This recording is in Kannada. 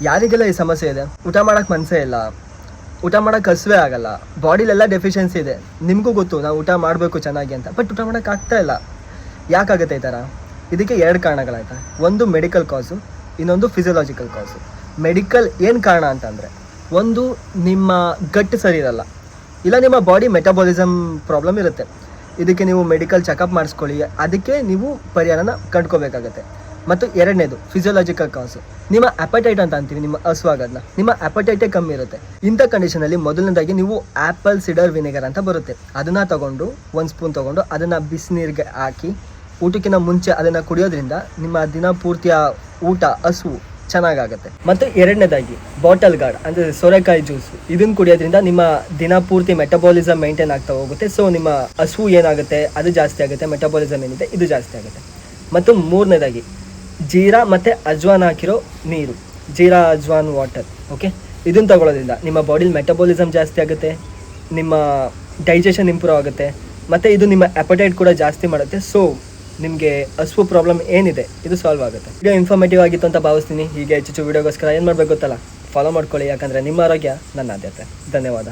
ಯಾರಿಗೆಲ್ಲ ಈ ಸಮಸ್ಯೆ ಇದೆ, ಊಟ ಮಾಡೋಕ್ಕೆ ಮನಸ್ಸೇ ಇಲ್ಲ, ಊಟ ಮಾಡೋಕ್ಕೆ ಹಸಿವೆ ಆಗಲ್ಲ, ಬಾಡಿಲೆಲ್ಲ ಡೆಫಿಷಿಯನ್ಸಿ ಇದೆ, ನಿಮಗೂ ಗೊತ್ತು ನಾವು ಊಟ ಮಾಡಬೇಕು ಚೆನ್ನಾಗಿ ಅಂತ, ಬಟ್ ಊಟ ಮಾಡೋಕ್ಕೆ ಆಗ್ತಾ ಇಲ್ಲ. ಯಾಕಾಗುತ್ತೆ ಈ ಥರ? ಇದಕ್ಕೆ 2 ಕಾರಣಗಳಾಯ್ತಾ. ಒಂದು ಮೆಡಿಕಲ್ ಕಾಸು, ಇನ್ನೊಂದು ಫಿಸಿಯೋಲಾಜಿಕಲ್ ಕಾಸು. ಮೆಡಿಕಲ್ ಏನು ಕಾರಣ ಅಂತಂದರೆ, ಒಂದು ನಿಮ್ಮ ಗಟ್ ಸರಿ ಇರಲ್ಲ, ಇಲ್ಲ ನಿಮ್ಮ ಬಾಡಿ ಮೆಟಬಾಲಿಸಮ್ ಪ್ರಾಬ್ಲಮ್ ಇರುತ್ತೆ. ಇದಕ್ಕೆ ನೀವು ಮೆಡಿಕಲ್ ಚೆಕಪ್ ಮಾಡಿಸ್ಕೊಳ್ಳಿ, ಅದಕ್ಕೆ ನೀವು ಪರಿಹಾರನ ಕಂಡ್ಕೋಬೇಕಾಗತ್ತೆ. ಮತ್ತು 2ನೇದು ಫಿಸಿಯೋಲಾಜಿಕಲ್ ಕಾಸು, ನಿಮ್ಮ ಅಪಟೈಟ್ ಅಂತ ಅಂತೀವಿ, ನಿಮ್ಮ ಹಸುವಾಗೋದನ್ನ, ನಿಮ್ಮ ಅಪಟೈಟೇ ಕಮ್ಮಿ ಇರುತ್ತೆ. ಇಂಥ ಕಂಡೀಷನಲ್ಲಿ ಮೊದಲನೇದಾಗಿ ನೀವು ಆ್ಯಪಲ್ ಸಿಡರ್ ವಿನೆಗರ್ ಅಂತ ಬರುತ್ತೆ, ಅದನ್ನು ತೊಗೊಂಡು 1 ಸ್ಪೂನ್ ತೊಗೊಂಡು ಅದನ್ನು ಬಿಸಿನೀರಿಗೆ ಹಾಕಿ ಊಟಕ್ಕಿಂತ ಮುಂಚೆ ಅದನ್ನು ಕುಡಿಯೋದ್ರಿಂದ ನಿಮ್ಮ ದಿನ ಪೂರ್ತಿಯ ಊಟ ಹಸುವು ಚೆನ್ನಾಗಾಗುತ್ತೆ. ಮತ್ತು 2ನೇದಾಗಿ ಬಾಟಲ್ ಗಾರ್ಡ್ ಅಂದರೆ ಸೋರೆಕಾಯಿ ಜ್ಯೂಸು, ಇದನ್ನು ಕುಡಿಯೋದ್ರಿಂದ ನಿಮ್ಮ ದಿನ ಪೂರ್ತಿ ಮೆಟಬಾಲಿಸಮ್ ಮೇಂಟೈನ್ ಆಗ್ತಾ ಹೋಗುತ್ತೆ. ಸೊ ನಿಮ್ಮ ಹಸುವು ಏನಾಗುತ್ತೆ ಅದು ಜಾಸ್ತಿ ಆಗುತ್ತೆ, ಮೆಟಬಾಲಿಸಮ್ ಏನಿದೆ ಇದು ಜಾಸ್ತಿ ಆಗುತ್ತೆ. ಮತ್ತು 3ನೇದಾಗಿ ಜೀರಾ ಮತ್ತು ಅಜ್ವಾನ್ ಹಾಕಿರೋ ನೀರು, ಜೀರಾ ಅಜ್ವಾನ್ ವಾಟರ್, ಓಕೆ, ಇದನ್ನು ತಗೊಳ್ಳೋದ್ರಿಂದ ನಿಮ್ಮ ಬಾಡಿಲಿ ಮೆಟಬಾಲಿಸಮ್ ಜಾಸ್ತಿ ಆಗುತ್ತೆ, ನಿಮ್ಮ ಡೈಜೆಷನ್ ಇಂಪ್ರೂವ್ ಆಗುತ್ತೆ, ಮತ್ತು ಇದು ನಿಮ್ಮ ಅಪಟೈಟ್ ಕೂಡ ಜಾಸ್ತಿ ಮಾಡುತ್ತೆ. ಸೊ ನಿಮಗೆ ಹಸುವು ಪ್ರಾಬ್ಲಮ್ ಏನಿದೆ ಇದು ಸಾಲ್ವ್ ಆಗುತ್ತೆ. ವಿಡಿಯೋ ಇನ್ಫಾರ್ಮೇಟಿವ್ ಆಗಿತ್ತು ಅಂತ ಭಾವಿಸ್ತೀನಿ. ಹೀಗೆ ಹೆಚ್ಚು ವಿಡಿಯೋಗೋಸ್ಕರ ಏನು ಮಾಡಬೇಕು ಗೊತ್ತಲ್ಲ, ಫಾಲೋ ಮಾಡ್ಕೊಳ್ಳಿ, ಯಾಕಂದರೆ ನಿಮ್ಮ ಆರೋಗ್ಯ ನನ್ನ ಆದ್ಯತೆ. ಧನ್ಯವಾದ.